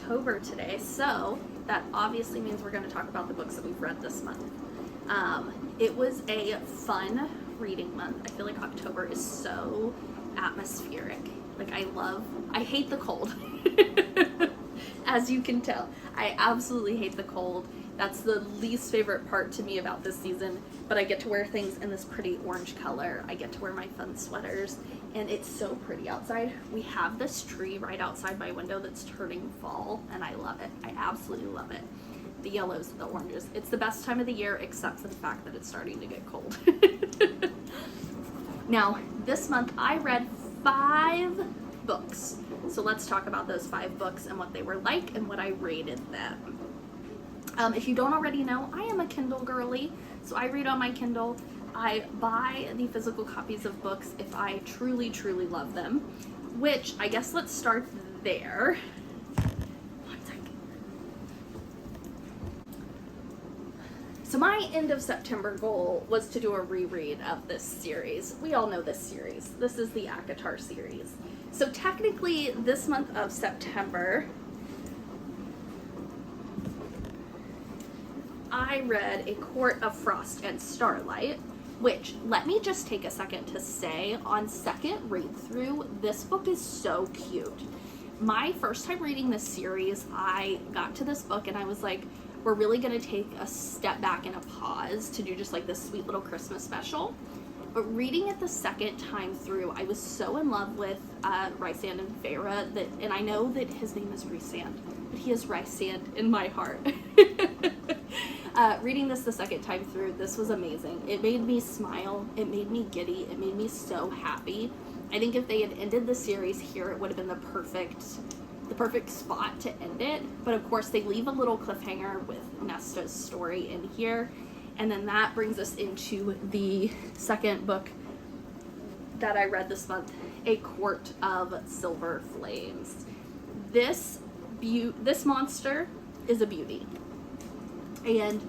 October today, so that obviously means we're going to talk about the books that we've read this month. It was a fun reading month. I feel like October is so atmospheric. Like I hate the cold. As you can tell, I absolutely hate the cold. That's the least favorite part to me about this season, but I get to wear things in this pretty orange color. I get to wear my fun sweaters, and it's so pretty outside. We have this tree right outside my window that's turning fall, and I love it. I absolutely love it. The yellows, the oranges. It's the best time of the year, except for the fact that it's starting to get cold. Now, this month I read 5 books. So let's talk about those 5 books and what they were like and what I rated them. If you don't already know, I am a Kindle girly, so I read on my Kindle. I buy the physical copies of books if I truly, truly love them, which I guess let's start there. One second. So my end of September goal was to do a reread of this series. We all know this series. This is the ACOTAR series. So technically this month of September, I read A Court of Frost and Starlight, which, let me just take a second to say, on second read through, this book is so cute. My first time reading this series, I got to this book and I was like, we're really gonna take a step back and a pause to do just like this sweet little Christmas special. But reading it the second time through, I was so in love with Rhysand and Feyre that, and I know that his name is Rhysand, but he is Rhysand in my heart. Reading this the second time through, this was amazing. It made me smile. It made me giddy. It made me so happy. I think if they had ended the series here, it would have been the perfect spot to end it. But of course, they leave a little cliffhanger with Nesta's story in here. And then that brings us into the second book that I read this month, A Court of Silver Flames. This monster is a beauty. And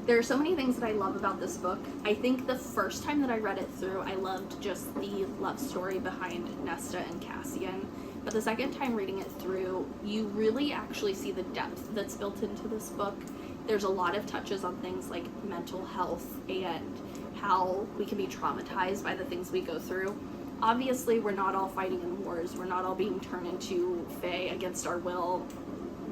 there are so many things that I love about this book. I think the first time that I read it through, I loved just the love story behind Nesta and Cassian. But the second time reading it through, you really actually see the depth that's built into this book. There's a lot of touches on things like mental health and how we can be traumatized by the things we go through. Obviously, we're not all fighting in wars. We're not all being turned into fae against our will.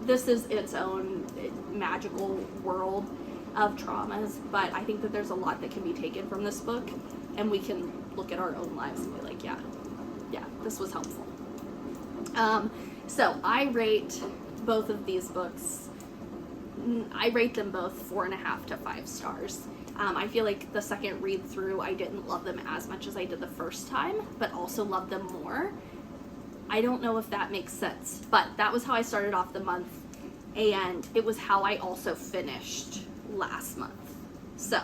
This is its own magical world of traumas, but I think that there's a lot that can be taken from this book, and we can look at our own lives and be like, yeah, this was helpful. So I rate both of these books, I rate them both 4.5 to 5 stars. I feel like the second read through, I didn't love them as much as I did the first time, but also loved them more. I don't know if that makes sense, but that was how I started off the month, and it was how I also finished last month. So,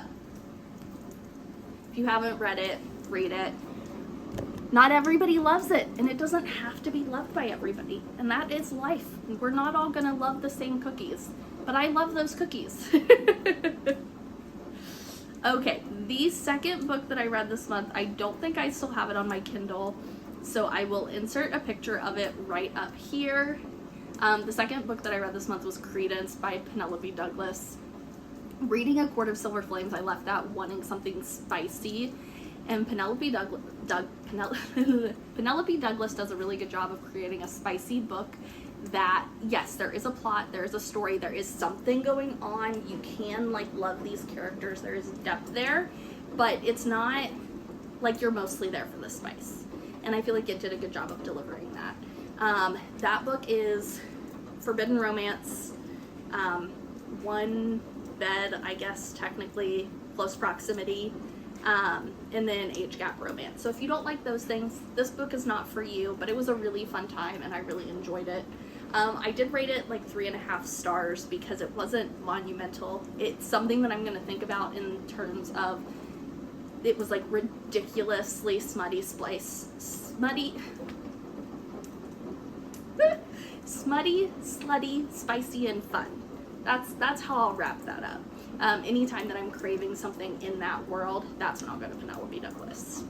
if you haven't read it, read it. Not everybody loves it, and it doesn't have to be loved by everybody, and that is life. We're not all gonna love the same cookies, but I love those cookies. Okay, the second book that I read this month, I don't think I still have it on my Kindle, so I will insert a picture of it right up here. The second book that I read this month was Credence by Penelope Douglas. Reading A Court of Silver Flames, I left out wanting something spicy, and Penelope Douglas does a really good job of creating a spicy book that, yes, there is a plot, there is a story, there is something going on, you can like love these characters, there is depth there, but it's not like you're mostly there for the spice. And I feel like it did a good job of delivering that. That book is forbidden romance, one bed, I guess, technically, close proximity, and then age gap romance. So if you don't like those things, this book is not for you, but it was a really fun time and I really enjoyed it. I did rate it like 3.5 stars because it wasn't monumental. It's something that I'm going to think about in terms of it was like ridiculously smutty, slutty, spicy, and fun. That's how I'll wrap that up. Anytime that I'm craving something in that world, that's when I'll go to Penelope Douglas.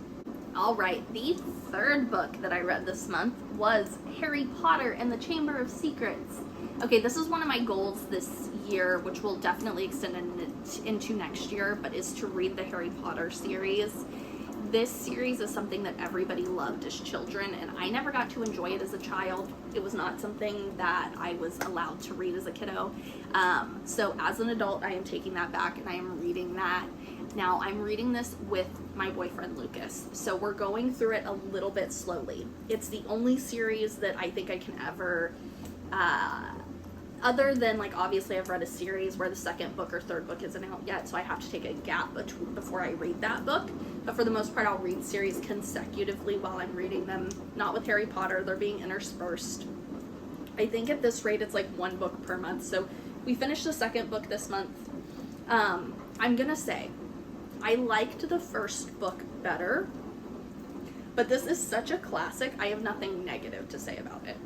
Alright, the third book that I read this month was Harry Potter and the Chamber of Secrets. Okay, this is one of my goals this year, which will definitely extend into next year, but is to read the Harry Potter series. This series is something that everybody loved as children, and I never got to enjoy it as a child. It was not something that I was allowed to read as a kiddo. So as an adult, I am taking that back and I am reading that. Now, I'm reading this with my boyfriend, Lucas. So we're going through it a little bit slowly. It's the only series that I think I can ever, other than, like, obviously I've read a series where the second book or third book isn't out yet, so I have to take a gap before I read that book. But for the most part, I'll read series consecutively while I'm reading them. Not with Harry Potter, they're being interspersed. I think at this rate, it's like one book per month. So we finished the second book this month. I'm gonna say, I liked the first book better, but this is such a classic, I have nothing negative to say about it.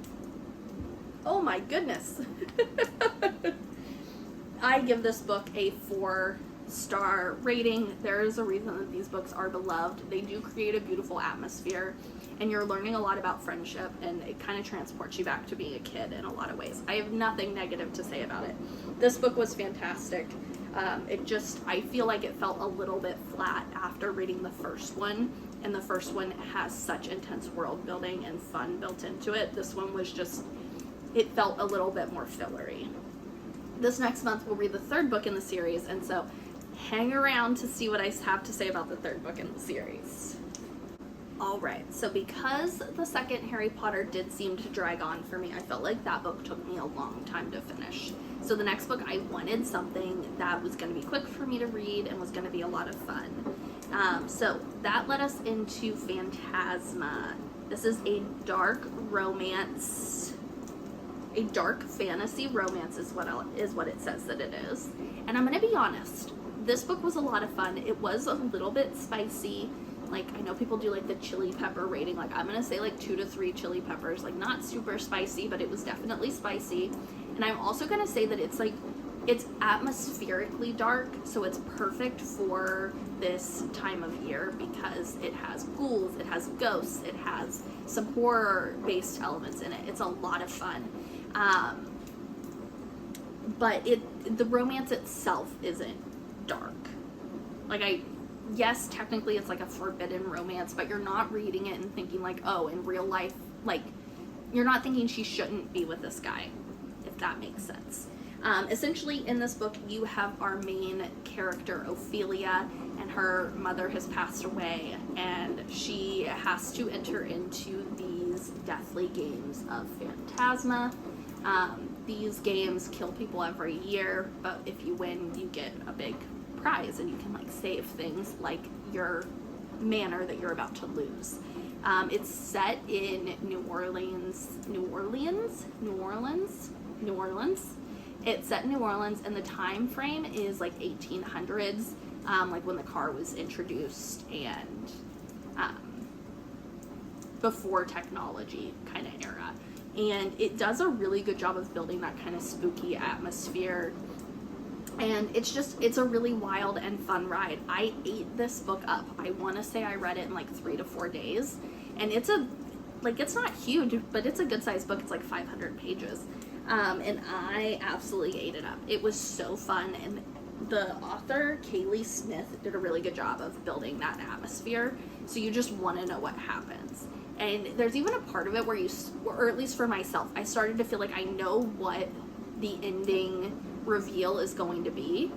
Oh my goodness. I give this book a 4-star rating. There is a reason that these books are beloved. They do create a beautiful atmosphere, and you're learning a lot about friendship, and it kind of transports you back to being a kid in a lot of ways. I have nothing negative to say about it. This book was fantastic. I feel like it felt a little bit flat after reading the first one, and the first one has such intense world building and fun built into it. This one was just, it felt a little bit more fillery. This next month we'll read the third book in the series, and so hang around to see what I have to say about the third book in the series. Alright, so because the second Harry Potter did seem to drag on for me, I felt like that book took me a long time to finish. So the next book, I wanted something that was going to be quick for me to read and was going to be a lot of fun. So that led us into Phantasma. This is a dark romance, a dark fantasy romance is what it says that it is. And I'm going to be honest, this book was a lot of fun. It was a little bit spicy. Like, I know people do like the chili pepper rating. Like, I'm gonna say like 2 to 3 chili peppers. Like, not super spicy, but it was definitely spicy. And I'm also gonna say that it's atmospherically dark, so it's perfect for this time of year because it has ghouls, it has ghosts, it has some horror-based elements in it. It's a lot of fun. But the romance itself isn't dark. Yes, technically it's like a forbidden romance, but you're not reading it and thinking like, oh, in real life, like, you're not thinking she shouldn't be with this guy, if that makes sense. Essentially, in this book, you have our main character, Ophelia, and her mother has passed away, and she has to enter into these deathly games of Phantasma. These games kill people every year, but if you win, you get a big prize and you can like save things like your manor that you're about to lose. It's set in New Orleans. It's set in New Orleans, and the time frame is like 1800s, like when the car was introduced and before technology kind of era. And it does a really good job of building that kind of spooky atmosphere. And it's a really wild and fun ride. I ate this book up. I want to say I read it in like 3 to 4 days. And it's not huge, but it's a good sized book. It's like 500 pages. And I absolutely ate it up. It was so fun. And the author, Kaylee Smith, did a really good job of building that atmosphere. So you just want to know what happens. And there's even a part of it where or at least for myself, I started to feel like I know what the ending reveal is going to be,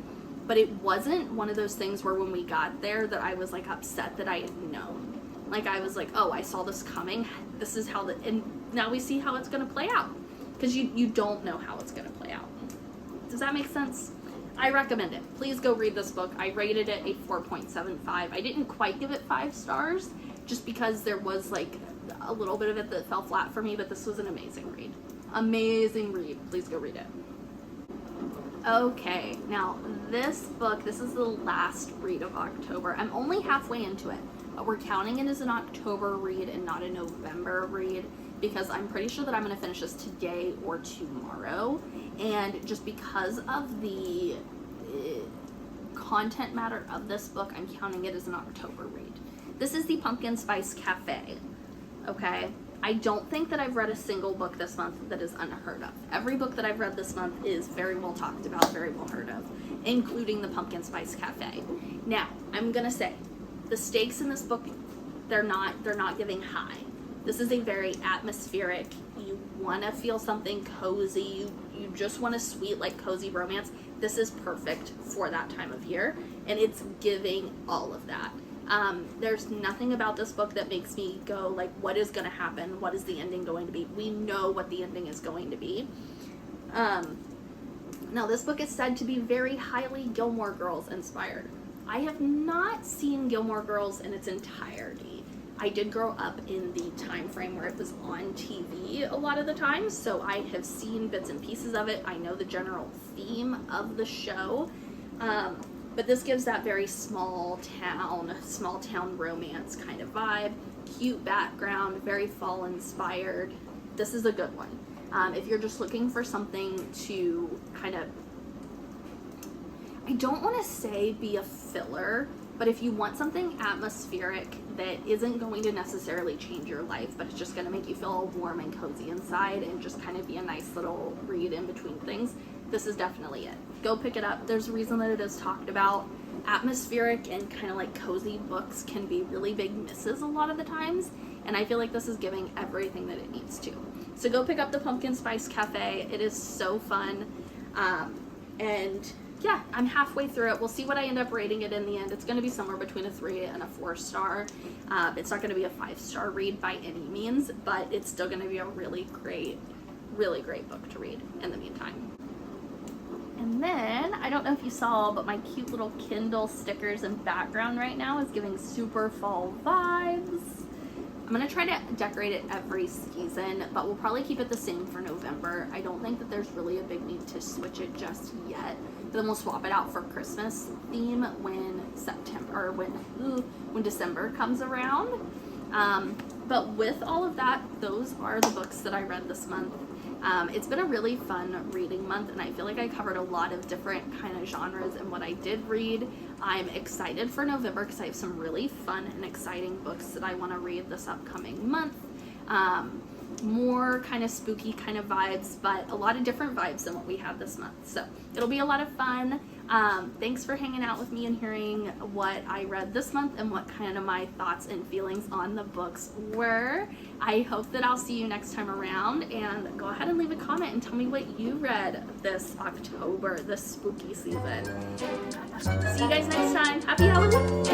but it wasn't one of those things where when we got there that I was like upset that I had known. Like, I was like, oh, I saw this coming, this is how and now we see how it's going to play out, because you don't know how it's going to play out. Does that make sense? I recommend it. Please go read this book. I rated it a 4.75. I didn't quite give it 5 stars just because there was like a little bit of it that fell flat for me, but this was an amazing read. Amazing read. Please go read it. Okay, now this is the last read of October. I'm only halfway into it, but we're counting it as an October read and not a November read because I'm pretty sure that I'm going to finish this today or tomorrow. And just because of the content matter of this book, I'm counting it as an October read. This is the Pumpkin Spice Cafe. Okay, I don't think that I've read a single book this month that is unheard of. Every book that I've read this month is very well talked about, very well heard of, including the Pumpkin Spice Cafe. Now, I'm gonna say, the stakes in this book, they're not giving high. This is a very atmospheric, you wanna feel something cozy, you just want a sweet, like, cozy romance. This is perfect for that time of year, and it's giving all of that. There's nothing about this book that makes me go, like, what is going to happen? What is the ending going to be? We know what the ending is going to be. Now, this book is said to be very highly Gilmore Girls inspired. I have not seen Gilmore Girls in its entirety. I did grow up in the time frame where it was on TV a lot of the time, so I have seen bits and pieces of it. I know the general theme of the show. But this gives that very small town romance kind of vibe. Cute background, very fall inspired. This is a good one. If you're just looking for something to kind of, I don't want to say be a filler, but if you want something atmospheric that isn't going to necessarily change your life, but it's just going to make you feel warm and cozy inside and just kind of be a nice little read in between things, this is definitely it. Go pick it up. There's a reason that it is talked about. Atmospheric and kind of like cozy books can be really big misses a lot of the times, and I feel like this is giving everything that it needs to. So go pick up the Pumpkin Spice Cafe. It is so fun. And yeah, I'm halfway through it. We'll see what I end up rating it in the end. It's going to be somewhere between a 3 and a 4 star. It's not going to be a 5-star read by any means, but it's still going to be a really great book to read in the meantime. And then, I don't know if you saw, but my cute little Kindle stickers and background right now is giving super fall vibes. I'm going to try to decorate it every season, but we'll probably keep it the same for November. I don't think that there's really a big need to switch it just yet. Then we'll swap it out for Christmas theme when December comes around. But with all of that, those are the books that I read this month. It's been a really fun reading month, and I feel like I covered a lot of different kind of genres in what I did read. I'm excited for November because I have some really fun and exciting books that I want to read this upcoming month. More kind of spooky kind of vibes, but a lot of different vibes than what we had this month. So it'll be a lot of fun. Thanks for hanging out with me and hearing what I read this month and what kind of my thoughts and feelings on the books were. I hope that I'll see you next time around, and go ahead and leave a comment and tell me what you read this October, this spooky season. See you guys next time. Happy Halloween!